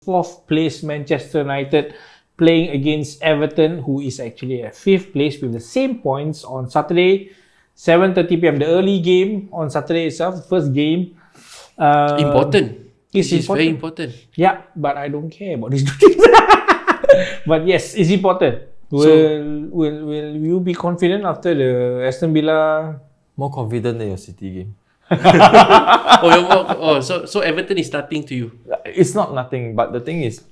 4th place Manchester United playing against Everton, who is actually at 5th place with the same points on Saturday, 7:30 p.m. The early game on Saturday itself, first game. Important. It's very important. Yeah, but I don't care about these two things. But yes, it's important. Will you be confident after the Aston Villa? More confident than your City game. So Everton is starting to you. It's not nothing, but the thing is,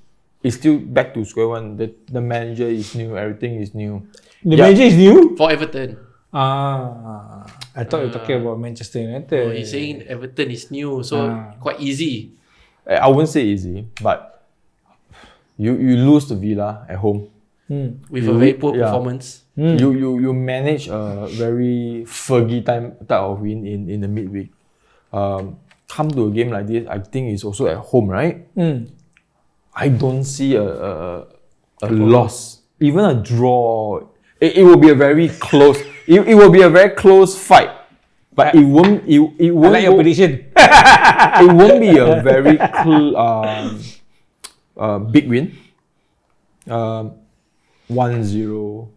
it's still back to square one. The manager is new, everything is new. The manager is new? For Everton. I thought you were talking about Manchester United. Oh, he's saying Everton is new, so quite easy. I wouldn't say easy, but you lose to Villa at home. With a very poor performance. You manage a very Fergie type of win in the midweek. Come to a game like this, I think it's also at home, right? I don't see a loss, even a draw. It will be a very close. It will be a very close fight, but it won't. It won't. I like your prediction. It won't be a very big win. 1-0,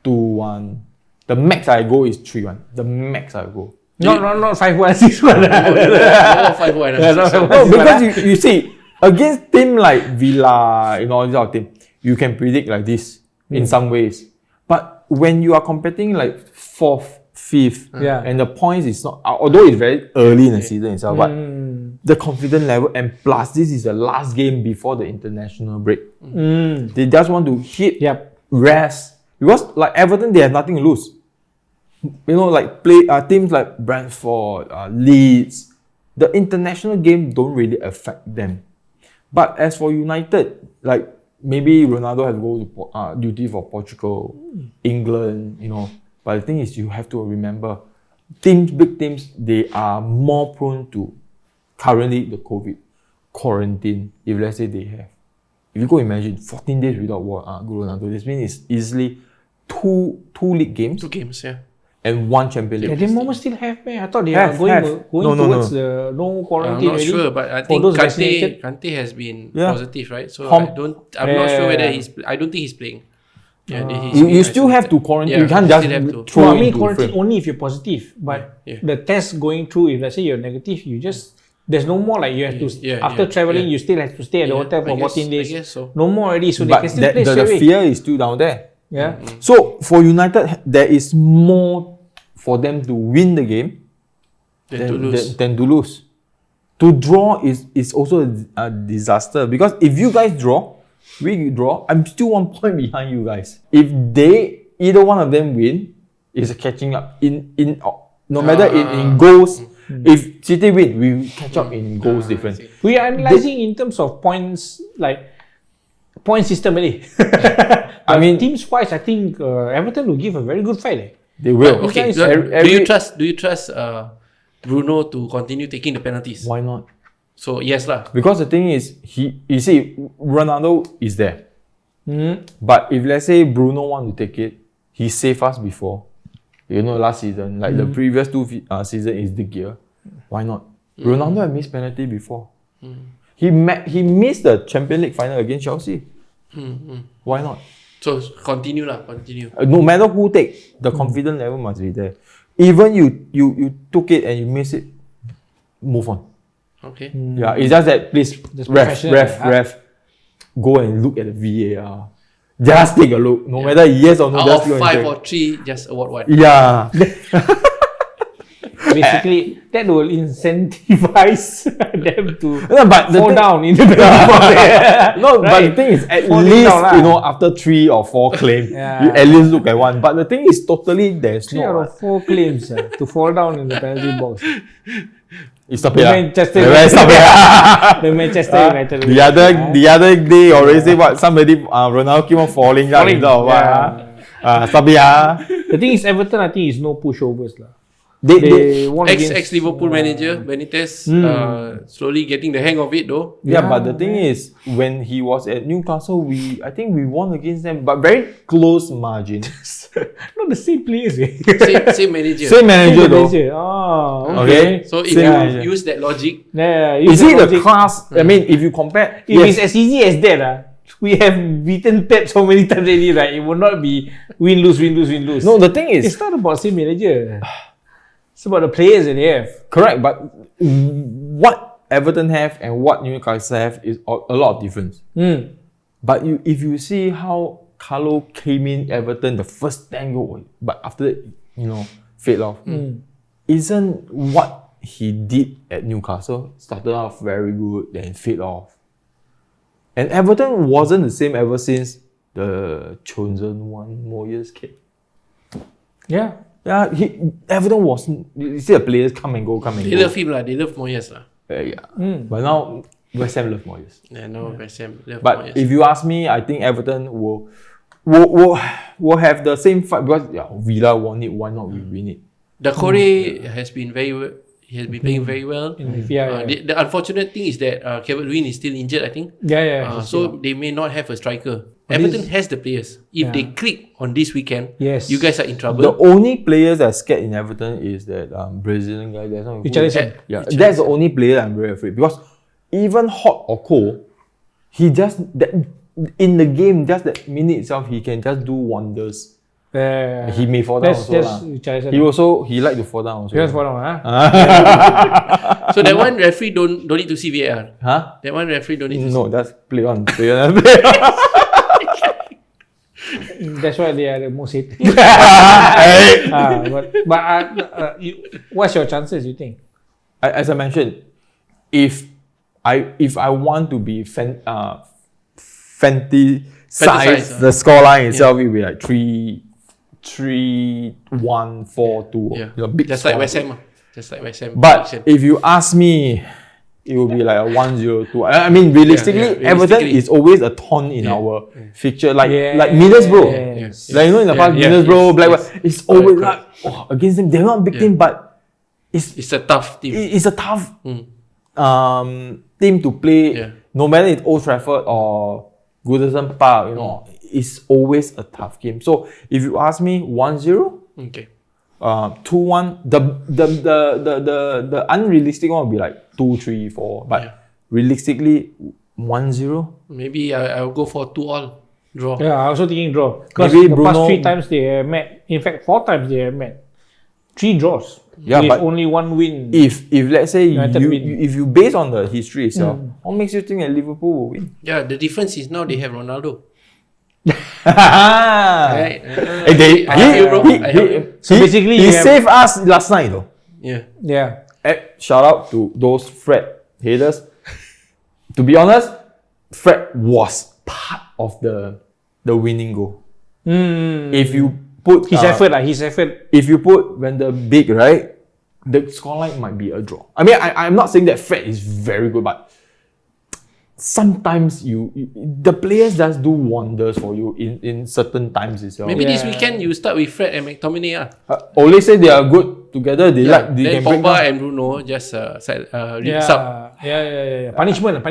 2-1. The max I go is 3-1. The max I go. Not 5-1, 6-1. Not 5-1. No, because you see, against team like Villa, all these other team, you can predict like this in some ways. But when you are competing like 4th, 5th, and the points is not, although it's very early in the season itself, but the confidence level, and plus this is the last game before the international break. They just want to hit, rest, because like Everton, they have nothing to lose. Like teams like Brentford, Leeds, the international game don't really affect them. But as for United, like maybe Ronaldo has to go to duty for Portugal, England, But the thing is, you have to remember, big teams, they are more prone to currently the COVID quarantine. If let's say they have, if you go imagine 14 days without Ronaldo, this means it's easily two league games. 2 games, and 1 Champions League. They moment still have, man. I thought they are going towards the no quarantine. I'm not sure, but I think Kante has been positive, right? So I'm not sure whether I don't think he's playing. You still have to quarantine. You can't just throw quarantine only if you're positive. But the test going through, if let's say you're negative, there's no more like you have to after traveling you still have to stay at the hotel for 14 days. I guess so. No more already, so but they can still play straight the away. fear is still down there. So for United, there is more for them to win the game than to lose. To draw is also a disaster, because if you guys we draw, I'm still 1 point behind you guys. If either one of them win, it's catching up in no matter in goals. If City win, we catch up in goals difference. We are analysing in terms of points, like point system really. I mean, teams wise, I think Everton will give a very good fight. They will. Okay. Do you trust Bruno to continue taking the penalties? Why not? So yes lah. Because the thing is, you see, Ronaldo is there. But if let's say Bruno want to take it, he saved us before. Last season, like the previous 2 season is the gear. Why not? Ronaldo had missed penalty before. He missed the Champions League final against Chelsea. Why not? So continue. No matter who take, the confidence level must be there. Even you took it and you miss it, move on. Okay. Yeah, it's just that please ref, go and look at the VAR. Just take a look. No matter yes or no. Out of 5 or 3, just award 1. Yeah. Basically, that will incentivize them to fall down in the penalty box. No, right? But the thing is, at least after 3 or 4 claims, you at least look at one. But the thing is, totally there's 3 out of 4 claims to fall down in the penalty box. Stop it. The Manchester United. The other day already say what, somebody Ronaldo keep on falling down. Stop it. The thing is, Everton, I think is no pushovers lah. They won Ex-Liverpool manager Benitez slowly getting the hang of it though. Yeah, but the thing is, when he was at Newcastle, I think we won against them, but very close margin. Not the same players. Same manager. Same manager though. Oh, Okay. So if you use that logic, is it the class? I mean, if you compare, if it's as easy as that, we have beaten Pep so many times already, right? It will not be win lose. No, the thing is, it's not about same manager. It's about the players that they have. Correct, but what Everton have and what Newcastle have is a lot of difference. But if you see how Carlo came in Everton, the first 10 goals, but after that, fade off. Isn't what he did at Newcastle started off very good, then fade off. And Everton wasn't the same ever since the chosen one Moyes came. Yeah. Yeah, Everton wasn't. You see the players come and go. They love him lah. They love Moyes lah. But now West Ham love Moyes. Yeah, no, West Ham love But Moyes. if you ask me, I think Everton will have the same fight because Villa won it. Why not we win it? The Corey has been he has been playing very well. The unfortunate thing is that Calvert-Lewin is still injured, I think. So they may not have a striker. Everton has the players. If they click on this weekend, you guys are in trouble. The only players that are scared in Everton is that Brazilian guy. That's not that's the only player I'm very afraid because even hot or cold, he just in the game, just that minute itself, he can just do wonders. He may fall down he like to fall down also. He fall down, So that one referee don't need to see VAR. That one referee don't need to see. No, that's play on. That's why they are the most hated. What's your chances, you think? As I mentioned, if I want to be fantasize the scoreline itself, it will be like 3-1, 4-2. Big just like West Ham. But if you ask me, it will be like a 1-0-2. I mean, realistically, Everton is always a thorn in our fixture. Like Middlesbrough. Like, in the past, Middlesbrough, Blackburn, it's always like, against them, they're not a big team, but it's a tough team. It's a tough team to play. No matter it's Old Trafford or Goodison Park, it's always a tough game. So if you ask me, 1-0, 2-1. The unrealistic one will be like 2-3-4. But realistically, 1-0. Maybe I'll go for 2-2 draw. Yeah, I also thinking draw. Because the past 3 times they have met. In fact, 4 times they have met. 3 draws. With only 1 win. If let's say if you base on the history itself, what makes you think that Liverpool will win? Yeah, the difference is now they have Ronaldo. So basically, he saved us last night though. Yeah. Shout out to those Fred haters. To be honest, Fred was part of the winning goal. If you put his effort. If you put when the big right, the scoreline might be a draw. I mean, I'm not saying that Fred is very good, but sometimes the players just do wonders for you in certain times itself. Maybe this weekend you start with Fred and McTominay. Ole say they are good together. They then can Pogba and Bruno just sub. Punishment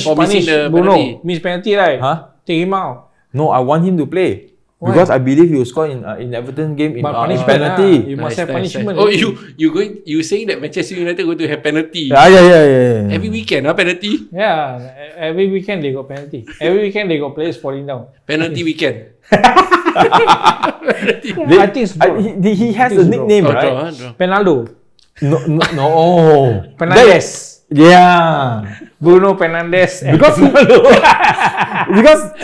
for missing the Bruno. penalty. Miss penalty, right? Take him out. No, I want him to play. Why? Because I believe he will score in Everton game in penalty. You must have punishment. Oh, you saying that Manchester United going to have penalty? Yeah. Every weekend, penalty. Yeah, every weekend they got penalty. Every weekend they got players falling down. Penalty weekend. I think he has a nickname, right? Penaldo. No. Fernandes. Yeah. Bruno Fernandes. Because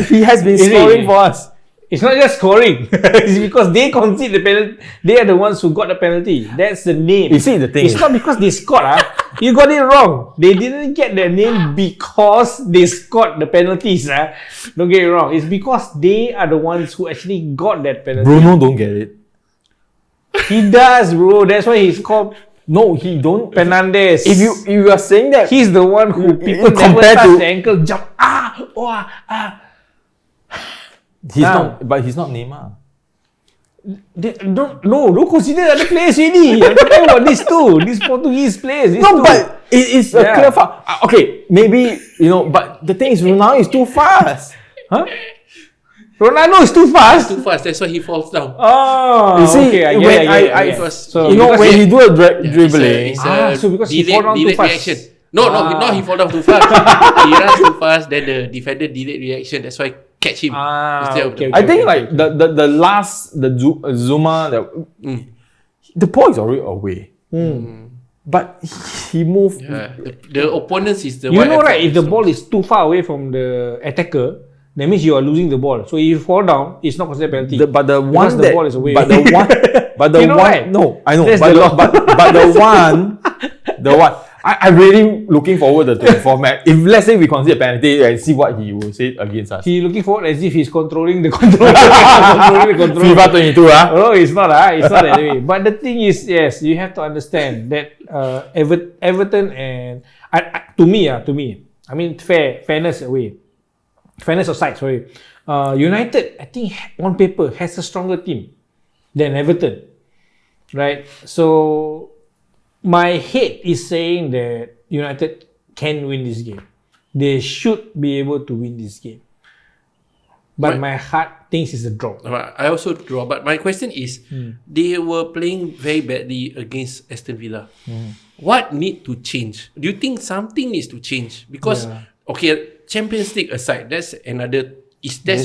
he has been scoring for us. It's not just scoring. It's because they concede the penalty. They are the ones who got the penalty. That's the name. You see the thing. It's not because they scored. You got it wrong. They didn't get their name because they scored the penalties. Don't get it wrong. It's because they are the ones who actually got that penalty. Bruno don't get it. He does, bro. That's why he's called. No, he don't. Fernandes. If you are saying that, he's the one who people never touch the ankle, jump. He's not Neymar. Don't consider other players really. I'm talking about these two. These Portuguese players. But it's a clear foul. Okay, maybe, but the thing is, Ronaldo is too fast. Huh? Ronaldo is too fast? Too fast, that's why he falls down. Oh, you see, okay, when he do a dribbling, so because he fall down too fast. Reaction. No, not he fall down too fast. He runs too fast, then the defender delayed reaction. That's why catch him. I think the last Zuma, the ball is already away. But he moved. Yeah, the opponents is the. You know, right? If the ball is too far away from the attacker, that means you are losing the ball. So if you fall down, it's not considered penalty. But the ball is away. But the one. Right? No, I know. That's But the one. I'm really looking forward to the 24th match. If let's say we consider penalty and see what he will say against us. He's looking forward as if he's controlling the controller. FIFA 22, No, it's not. It's not that way. But the thing is, yes, you have to understand that Everton and to me, I mean fairness aside, sorry. United, I think on paper has a stronger team than Everton, right? So my head is saying that United can win this game. They should be able to win this game. But my heart thinks it's a draw. I also draw. But my question is, they were playing very badly against Aston Villa. What need to change? Do you think something needs to change? Because, Champions League aside, that's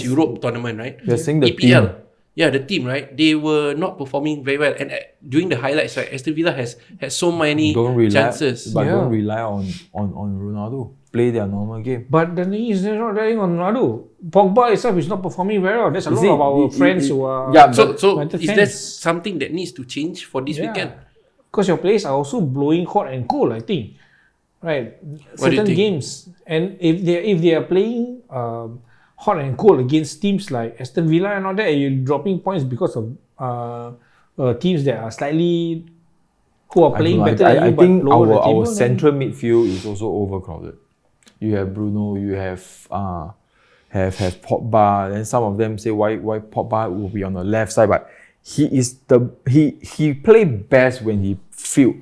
Europe tournament, right? You're saying the EPL. team. Yeah, the team, right? They were not performing very well. And during the highlights, right, Aston Villa has had so many chances. But don't rely on Ronaldo. Play their normal game. But the thing is, they're not relying on Ronaldo. Pogba itself is not performing very well. There's a lot of our friends who are... Yeah, so is there something that needs to change for this weekend? Because your players are also blowing hot and cold, I think. Right? Certain games. And if they are playing... hot and cold against teams like Aston Villa and all that, you're dropping points because of teams that are slightly who are playing better than you, I think our table, central midfield is also overcrowded. You have Bruno, you have Pogba, then some of them say why Pogba will be on the left side, but he play best when he feel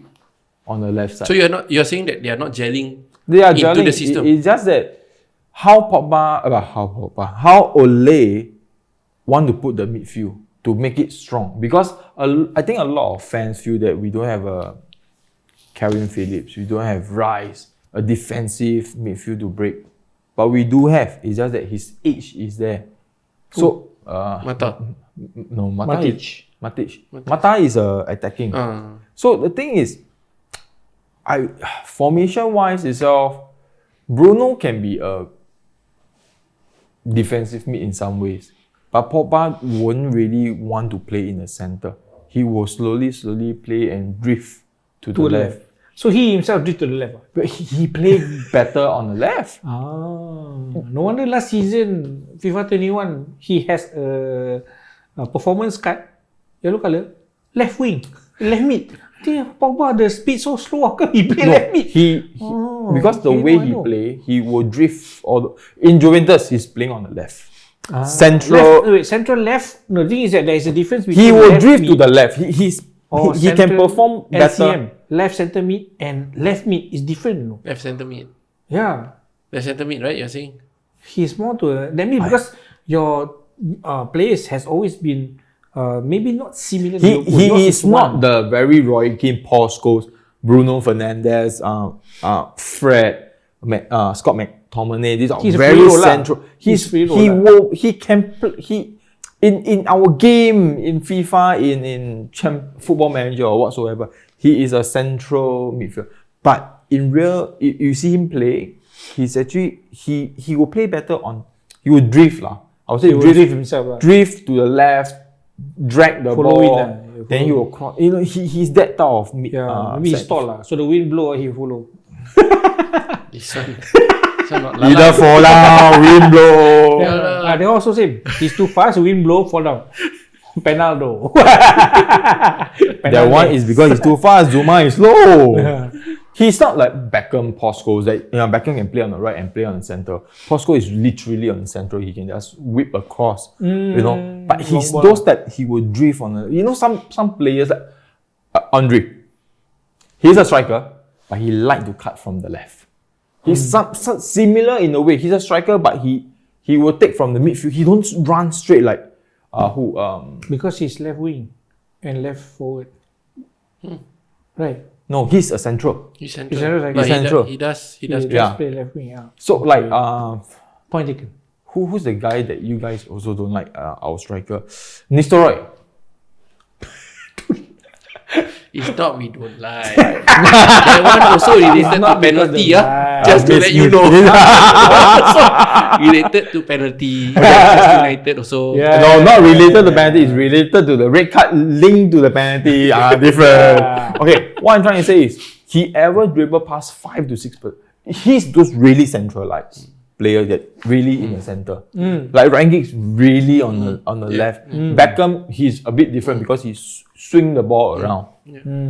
on the left side. So you're saying that they are not gelling into the system. It's just that how Ole want to put the midfield to make it strong, because I think a lot of fans feel that we don't have a Karen Phillips, we don't have Rice, a defensive midfield to break, but we do have. It's just that his age is there. So Mata is attacking. So the thing is, formation wise itself, Bruno can be a defensive mid in some ways, but Pogba won't really want to play in the center. He will slowly play and drift to the left. So he himself drift to the left. But he played better on the left. No wonder last season FIFA 21 he has a performance card, yellow color, left wing, left mid. I think Pogba the speed so slow. How come he play left mid? Because the way he play, he will drift. In Juventus, he's playing on the left. Central left. No, the thing is that there is a difference between he will drift to the left. He can perform better. LCM, left center mid and left mid is different. No? Left center mid. Yeah. Left center mid, right? You're saying? He's more to that means because your players has always been maybe not similar. He is not the very Roy Keane, Paul Scholes, Bruno Fernandes, Fred, Scott McTominay. These are very central. In our game in FIFA, in Football Manager or whatsoever, he is a central midfielder. But in real, you see him play, he's actually he will play better on. He will drift lah. I would say drift himself. Drift to the left, drag the ball. Then he will cross. He's that type of mid. Maybe he's tall lah. So the wind blow, he follow. This one. Either fall down, wind blow. They also same. He's too fast, wind blow, fall down. Penaldo. That one is because he's too fast. Zuma is slow. He's not like Beckham, Posco. That Beckham can play on the right and play on the center. Posco is literally on the center. He can just whip across. But he's those that he will drift on the. Some players like Andre. He's a striker, but he like to cut from the left. He's some similar in a way. He's a striker, but he will take from the midfield. He don't run straight like because he's left wing and left forward. Right. No, he's a central. He's central. He does play left wing. Yeah. So like point taken. Who's the guy that you guys also don't like? Our striker, Nistelrooy. It's not we don't like. That one also related to penalty. Just to let you know. Related to penalty. United also. No, not related to penalty. It's related to the red card linked to the penalty. Different. Okay, what I'm trying to say is, he ever dribble past 5 to 6 people. He's those really centralized players that really in the center. Like Ryan Giggs really on the left. Beckham, he's a bit different because he swing the ball around.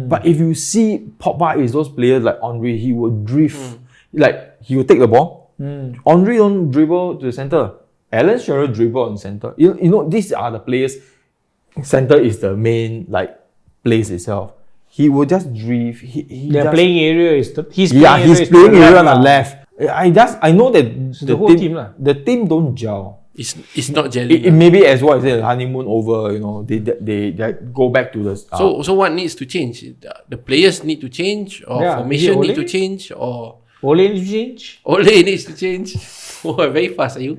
But if you see Pogba is those players like Henry, he will drift. Like he will take the ball. Henry don't dribble to the center. Alan Shearer dribble on center. These are the players. Center is the main place itself. He will just drift. Playing area is his playing area on the left. I know that the team don't gel. It's not gelling. It maybe as what I said, honeymoon over. They go back to the. So what needs to change? The players need to change, or formation need to change, or Ole needs to change. Ole needs to change. Oh, very fast are you?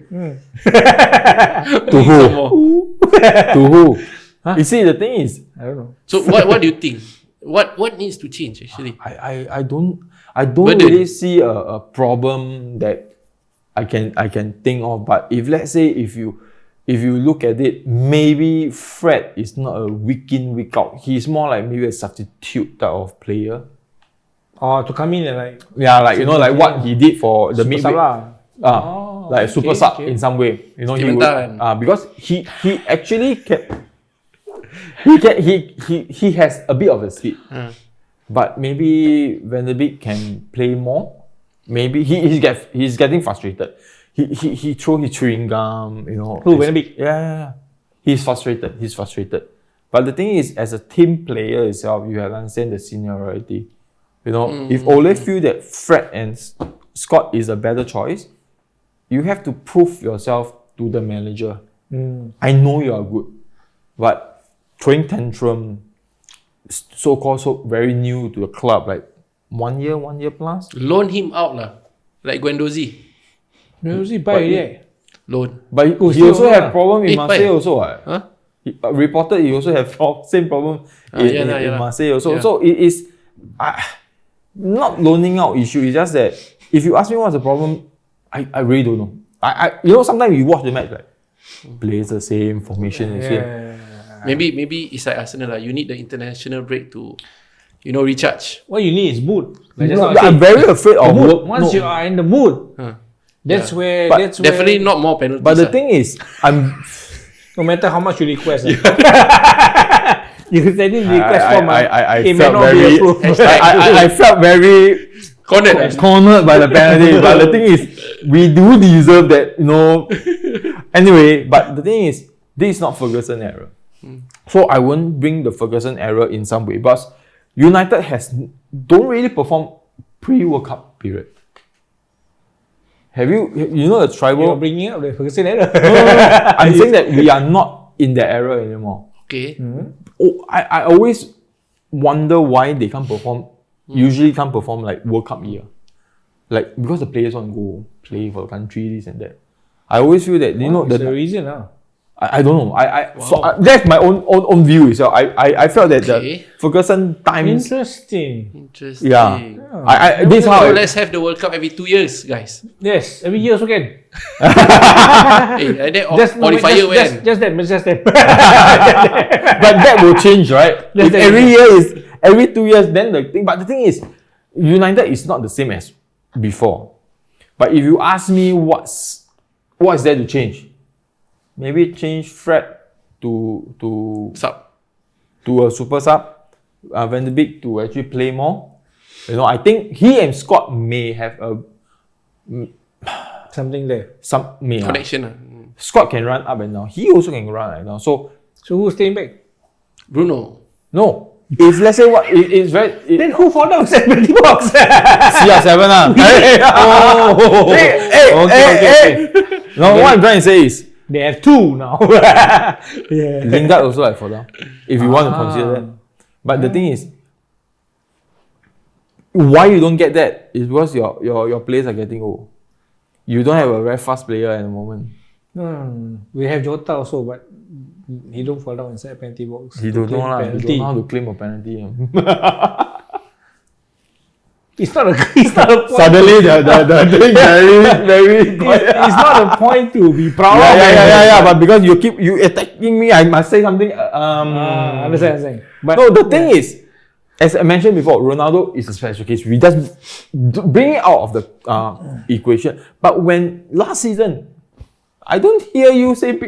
To who? To who? Huh? You see, the thing is, I don't know. So what do you think? What needs to change actually? I don't really see a problem that I can think of. But if let's say if you look at it, maybe Fred is not a week in week out. He's more like maybe a substitute type of player. To come in and like what he did for the midweek. Like super sub in some way. He would, because he actually can. He has a bit of a speed, but maybe Van der Beek can play more. Maybe he's getting frustrated. He throw his chewing gum. Who, Van der Beek? Yeah. He's frustrated. But the thing is, as a team player itself, you have to understand the seniority. If Ole feel that Fred and Scott is a better choice, you have to prove yourself to the manager. I know you are good, but throwing tantrum, so very new to the club, like 1 year plus. Loan him out like Guendouzi. Guendouzi Loan. But he also have problem in Marseille also. Huh? Reported he also have same problem in Marseille also. So it is not loaning out issue. It's just that if you ask me what's the problem, I really don't know. Sometimes you watch the match plays the same formation the same. Maybe it's like Arsenal. You need the international break to, recharge. What you need is mood. I'm very afraid of mood. Once you are in the mood, that's where. Definitely not more penalties. But the thing is, no matter how much you request, you can send in request form. I felt very cornered by the penalty. But the thing is, we do deserve that. Anyway, but the thing is, this is not Ferguson error. So I won't bring the Ferguson error in some way, but United don't really perform pre-World Cup period. Have you the tribal? You're bringing up the Ferguson error. No. I'm saying that we are not in the era anymore. Okay. I always wonder why they can't perform. Usually can't perform like World Cup year, like because the players want to go play for the country, this and that. I always feel that the reason I don't know. So that's my own view. So I felt that the Ferguson times. Interesting. Yeah. This how. Let's have the World Cup every 2 years, guys. Yes, every year also can. Just that. But that will change, right? If every year is every 2 years, then the thing. But the thing is, United is not the same as before. But if you ask me, what's there to change? Maybe change Fred to sub, to a super sub, Van der Beek to actually play more. I think he and Scott may have something there. Some Connection. Scott can run up and down. He also can run right now. So who's staying back? Bruno. no. If let's say it's very. Then who fall down at penalty box? CR7 Hey. No, what I'm trying to say is they have two now. Lingard also like fall down. If you want to consider that. But the thing is, why you don't get that is because your players are getting old. You don't have a very fast player at the moment. No. We have Jota also, but he don't fall down inside penalty box. He don't know how to claim a penalty. It's not a point. Suddenly the thing very it's not a point to be proud of. Yeah. But because you attacking me, I must say something. Understand. But no, the thing is, as I mentioned before, Ronaldo is a special case. We just bring it out of the equation. But when last season, I don't hear you say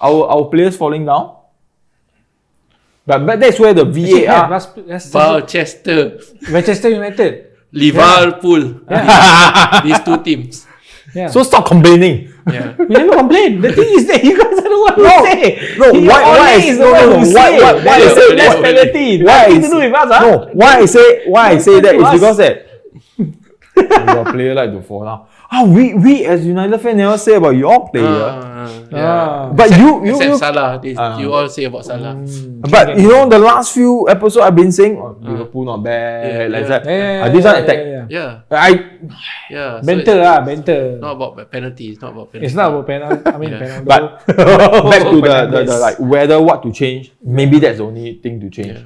our players falling down. But that's where the VAR. Manchester United. Liverpool. These two teams. Yeah. So stop complaining. Yeah. We never complain. The thing is that you guys are the one who say. No, why I say less penalty. Nothing to do with us, No, why I say that is because that your player like to fall down. We as United fans never say about your player. But you Salah. You all say about Salah. But the last few episodes I've been saying Liverpool not bad. This one attack. Banter. Not about penalties. It's not about penalty. I mean, penalty. But back to the like whether what to change. Maybe that's the only thing to change.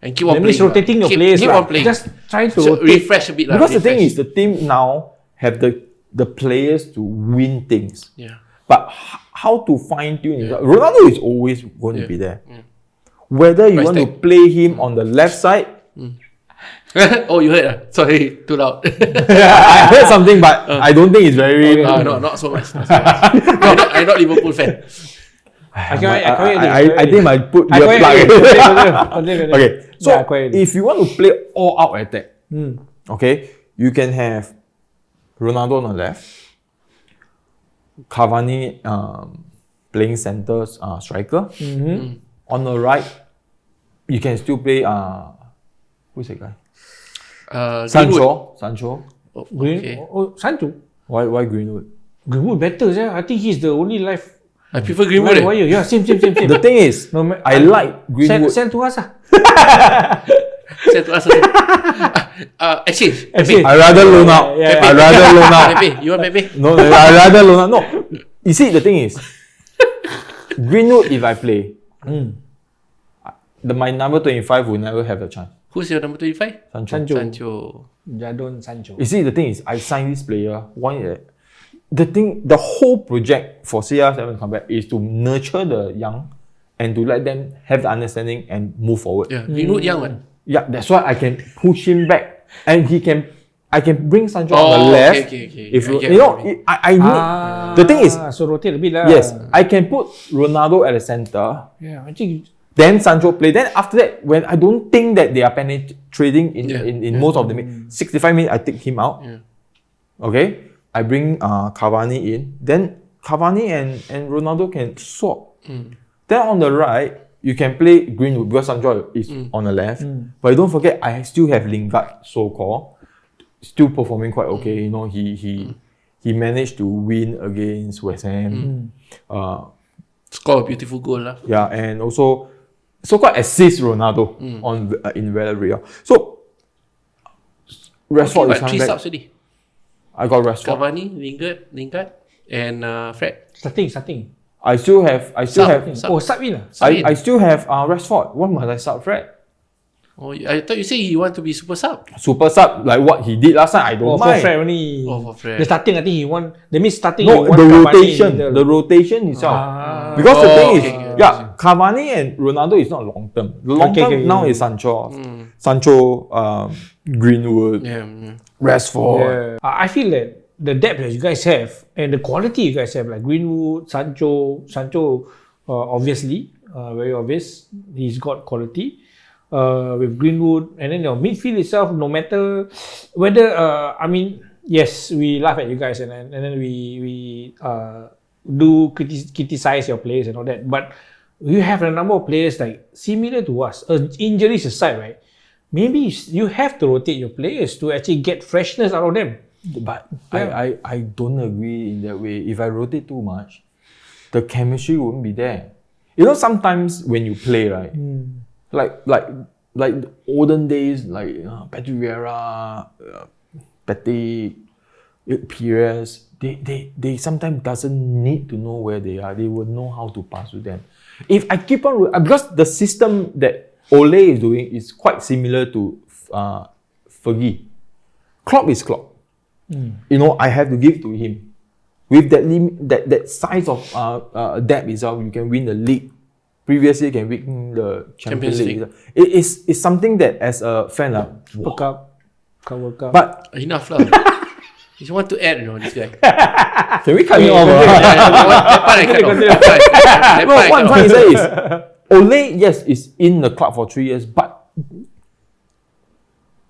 And keep on playing. Rotating your players. Keep on playing. Just trying to refresh a bit. Because the thing is, the team now have the players to win things. Yeah. But how to fine tune it? Ronaldo is always going to be there. Whether you want to play him on the left side. Oh, you heard? Sorry, too loud. I heard something, but I don't think it's very. No, not so much. I'm not Liverpool fan. I think I put your plug. Okay, so if you want to play all out attack, okay, you can have Ronaldo on the left, Cavani playing center striker. On the right, you can still play who's that guy? Sancho. Sancho. Why Greenwood? Greenwood better, I think he's the only life. I prefer Greenwood. Yeah, same. The thing is, I like Greenwood. Send to us. Send to us. Exchange. I rather loan out. Pepe, you want Pepe? No, I rather loan out. No, you see, the thing is, Greenwood, if I play, my number 25 will never have a chance. Who's your number 25? Sancho. Jadon Sancho. You see, the thing is, I signed this player. The whole project for CR7 comeback is to nurture the young and to let them have the understanding and move forward. Yeah, Greenwood young one. Yeah, that's why I can push him back, and I can bring Sancho on the left. Okay. If I need. The thing is, so rotate a bit yes, I can put Ronaldo at the center. Yeah, I think. Then Sancho play. Then after that, when I don't think that they are penetrating in most of the 65 minutes, I take him out. Yeah. Okay, I bring Cavani in. Then Cavani and Ronaldo can swap. Then on the right, you can play Greenwood because Sancho is on the left. But don't forget, I still have Lingard, so-called, still performing quite okay. He managed to win against West Ham. Score a beautiful goal. Yeah, and also so-called assist Ronaldo in Villarreal. So Rashford is coming 3 back. subs already. I got Rashford. Cavani, Lingard, and Fred. Starting. I still have. Sub in. I still have Rashford. What must I sub Fred? Oh, I thought you said you want to be super sub. Super sub like what he did last time. I don't mind. For Fred only. For Fred. The starting, I think he want. That means starting. No, the rotation itself. Because the thing is, Cavani and Ronaldo is not long term. The long term now is Sancho, Greenwood, Rashford. Yeah. I feel that the depth that you guys have and the quality you guys have, like Greenwood, Sancho, obviously, very obvious, he's got quality. with Greenwood, and then your midfield itself, no matter whether yes, we laugh at you guys, and then we do criticize your players and all that, but you have a number of players like similar to us. Injuries aside, right? Maybe you have to rotate your players to actually get freshness out of them. But I don't agree in that way. If I rotate too much, the chemistry won't be there. You know, sometimes when you play, right, like the olden days, like Patrick Vieira, Patrick, Pires, they sometimes doesn't need to know where they are. They will know how to pass to them. If I keep on, because the system that Ole is doing is quite similar to Fergie. Klopp is Klopp. You know, I have to give to him. With that size of depth itself, you can win the league. Previously, you can win the Champions League. It's something that as a fan, World Cup. But enough lah. You want to add, this guy. Can we cut him off? What I'm trying to say is, Ole, yes, is in the club for 3 years, but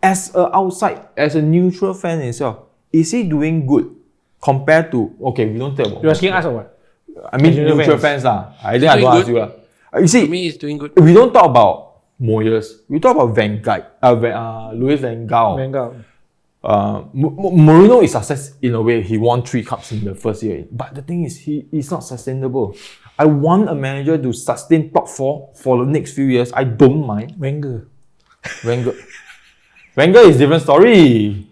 as a neutral fan itself, is he doing good compared to, okay, we don't talk about... You're asking us or what? I mean, neutral fans lah. I think I don't ask you lah. You see, to me, he's doing good. We don't talk about Moyes. We talk about Van Gaal, Louis Van Gaal. Mourinho is success in a way. He won 3 cups in the first year, but the thing is, he's not sustainable. I want a manager to sustain top 4 for the next few years. I don't mind. Wenger is different story.